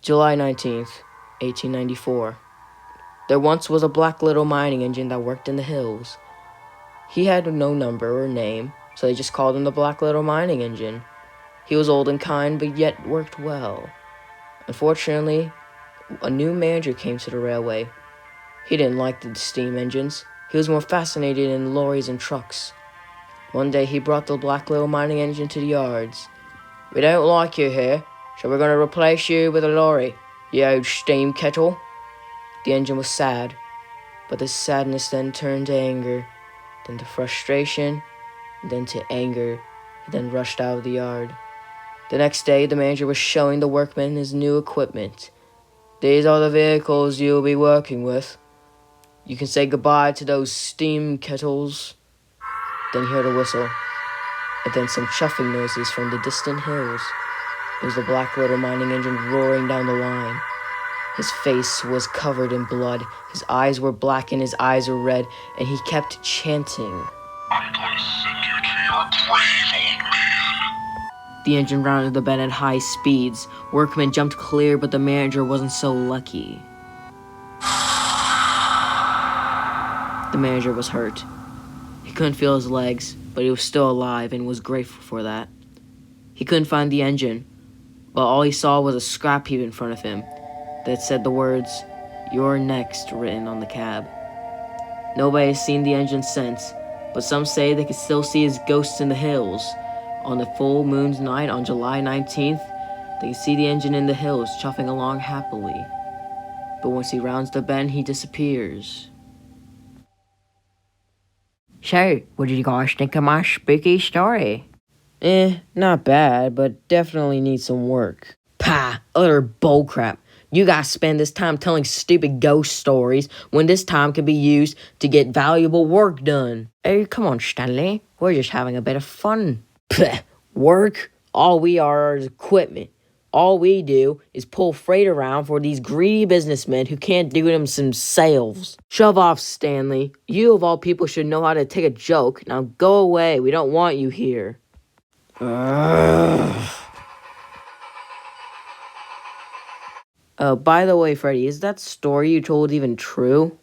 July 19th, 1894. There once was a black little mining engine that worked in the hills. He had no number or name, so they just called him the Black Little Mining Engine. He was old and kind, but yet worked well. Unfortunately, a new manager came to the railway. He didn't like the steam engines. He was more fascinated in lorries and trucks. One day, he brought the Black Little Mining Engine to the yards. "We don't like you here, so we're going to replace you with a lorry, you old steam kettle." The engine was sad, but the sadness then turned to anger, then to frustration, then to anger, and then rushed out of the yard. The next day, the manager was showing the workmen his new equipment. "These are the vehicles you'll be working with. You can say goodbye to those steam kettles." Then he heard a whistle, and then some chuffing noises from the distant hills. It was the Black Little Mining Engine roaring down the line. His face was covered in blood, his eyes were black and his eyes were red, and he kept chanting, "I'm going to send you to your grave, old man." The engine rounded the bend at high speeds. Workmen jumped clear, but the manager wasn't so lucky. The manager was hurt. He couldn't feel his legs, but he was still alive and was grateful for that. He couldn't find the engine, but all he saw was a scrap heap in front of him that said the words, "You're next," written on the cab. Nobody has seen the engine since, but some say they can still see his ghosts in the hills. On the full moon's night on July 19th, they can see the engine in the hills chuffing along happily. But once he rounds the bend, he disappears. So, what did you guys think of my spooky story? Not bad, but definitely needs some work. Pah, utter bullcrap. You guys spend this time telling stupid ghost stories when this time can be used to get valuable work done. Oh, come on, Stanley. We're just having a bit of fun. Pah, work? All we are is equipment. All we do is pull freight around for these greedy businessmen who can't do them themselves. Shove off, Stanley. You of all people should know how to take a joke. Now go away. We don't want you here. By the way, Freddy, is that story you told even true?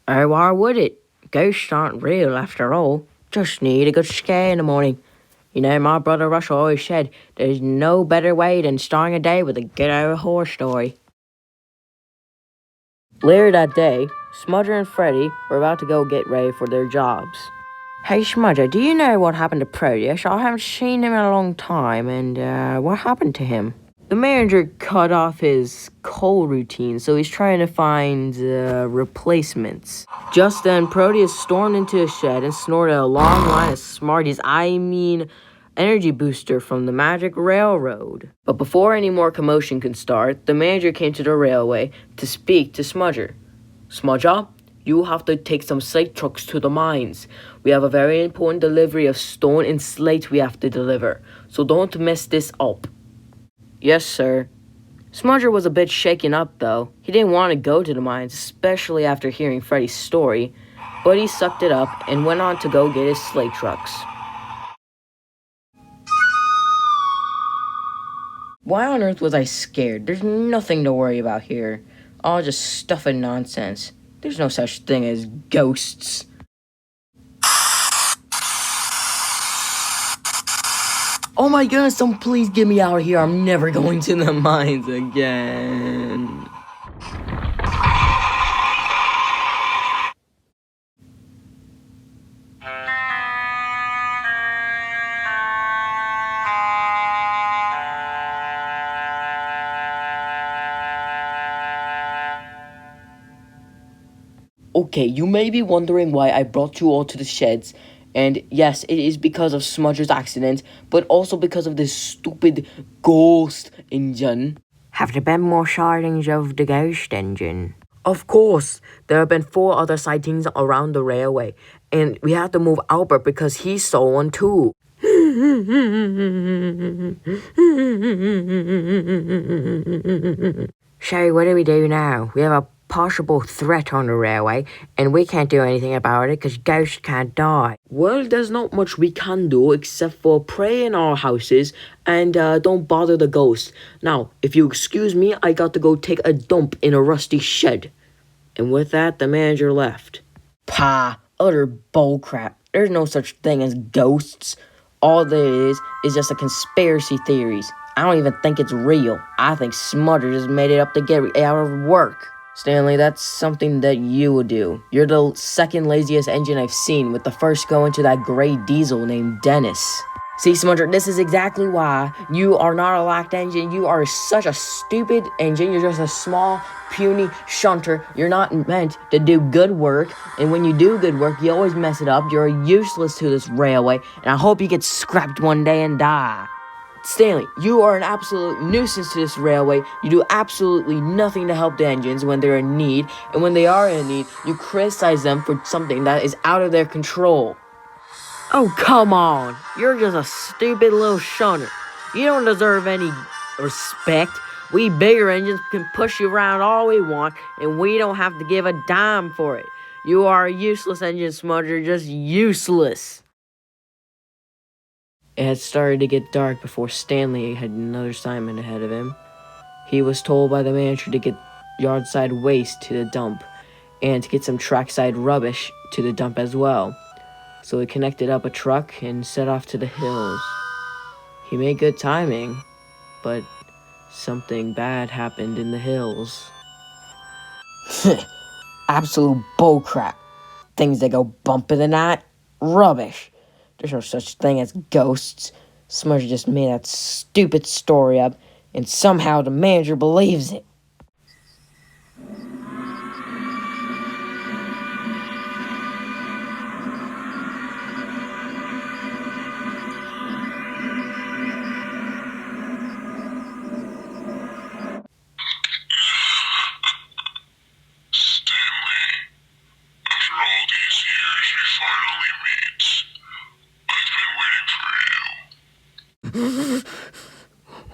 Oh, why would it? Ghosts aren't real after all. Just need a good scare in the morning. You know, my brother Russell always said there's no better way than starting a day with a good old horror story. Later that day, Smudger and Freddy were about to go get ready for their jobs. Hey, Smudger, do you know what happened to Proteus? I haven't seen him in a long time, and what happened to him? The manager cut off his coal routine, so he's trying to find replacements. Just then, Proteus stormed into a shed and snorted a long line of Smarties, energy booster from the Magic Railroad. But before any more commotion could start, the manager came to the railway to speak to Smudger. "Smudger, you have to take some slate trucks to the mines. We have a very important delivery of stone and slate we have to deliver, so don't mess this up." "Yes, sir." Smudger was a bit shaken up, though. He didn't want to go to the mines, especially after hearing Freddy's story, but he sucked it up and went on to go get his slate trucks. Why on earth was I scared? There's nothing to worry about here. All just stuff and nonsense. There's no such thing as ghosts. Oh my goodness, don't please get me out of here. I'm never going to the mines again. Okay, you may be wondering why I brought you all to the sheds. And yes, it is because of Smudger's accident, but also because of this stupid ghost engine. Have there been more sightings of the ghost engine? Of course, there have been 4 other sightings around the railway, and we had to move Albert because he saw one too. So what do we do now? We have a possible threat on the railway, and we can't do anything about it because ghosts can't die. Well, there's not much we can do except for pray in our houses and don't bother the ghosts. Now, if you excuse me, I got to go take a dump in a rusty shed. And with that, the manager left. Pah, utter bullcrap. There's no such thing as ghosts. All there is just a conspiracy theories. I don't even think it's real. I think Smutter just made it up to get out of work. Stanley, that's something that you would do. You're the second laziest engine I've seen, with the first going to that gray diesel named Dennis. See, Smudger, this is exactly why you are not a locked engine. You are such a stupid engine. You're just a small, puny shunter. You're not meant to do good work. And when you do good work, you always mess it up. You're useless to this railway. And I hope you get scrapped one day and die. Stanley, you are an absolute nuisance to this railway. You do absolutely nothing to help the engines when they're in need. And when they are in need, you criticize them for something that is out of their control. Oh, come on. You're just a stupid little shunter. You don't deserve any respect. We bigger engines can push you around all we want, and we don't have to give a dime for it. You are a useless engine, Smudger, just useless. It had started to get dark before Stanley had another assignment ahead of him. He was told by the manager to get yardside waste to the dump, and to get some trackside rubbish to the dump as well. So he connected up a truck and set off to the hills. He made good timing, but something bad happened in the hills. Absolute bullcrap. Things that go bump in the night? Rubbish. There's no such thing as ghosts. Smudger just made that stupid story up, and somehow the manager believes it.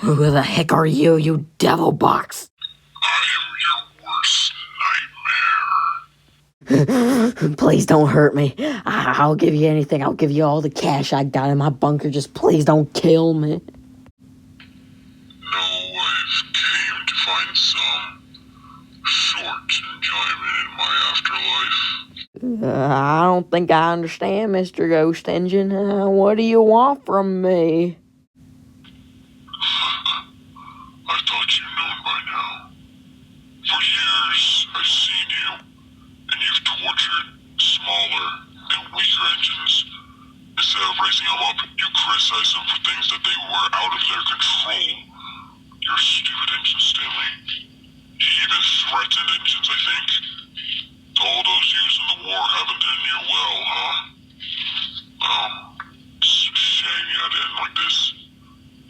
Who the heck are you, you devil box? I am your worst nightmare. Please don't hurt me. I'll give you anything. I'll give you all the cash I got in my bunker. Just please don't kill me. No, I've came to find some short enjoyment in my afterlife. I don't think I understand, Mr. Ghost Engine. What do you want from me? I thought you knew by now. For years, I've seen you, and you've tortured smaller and weaker engines. Instead of raising them up, you criticize them for things that they were out of their control. You're a stupid engine, Stanley. You even threatened engines, I think. All those years in the war haven't done you well, huh? Well, it's a shame you had to end like this.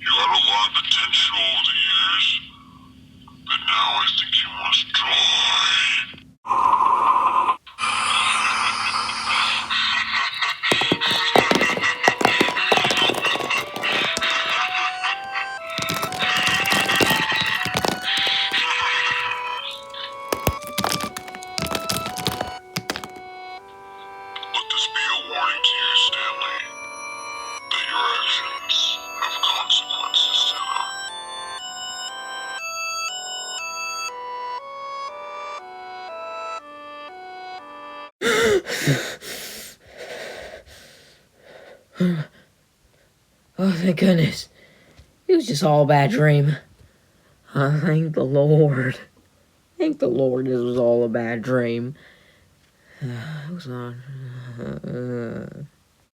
You had a lot of potential over the years, but now I think you must Let this be a warning to you, Stanley, that your actions have consequences to them. Oh, thank goodness. It was just all a bad dream. Thank the Lord. Thank the Lord this was all a bad dream. It was not...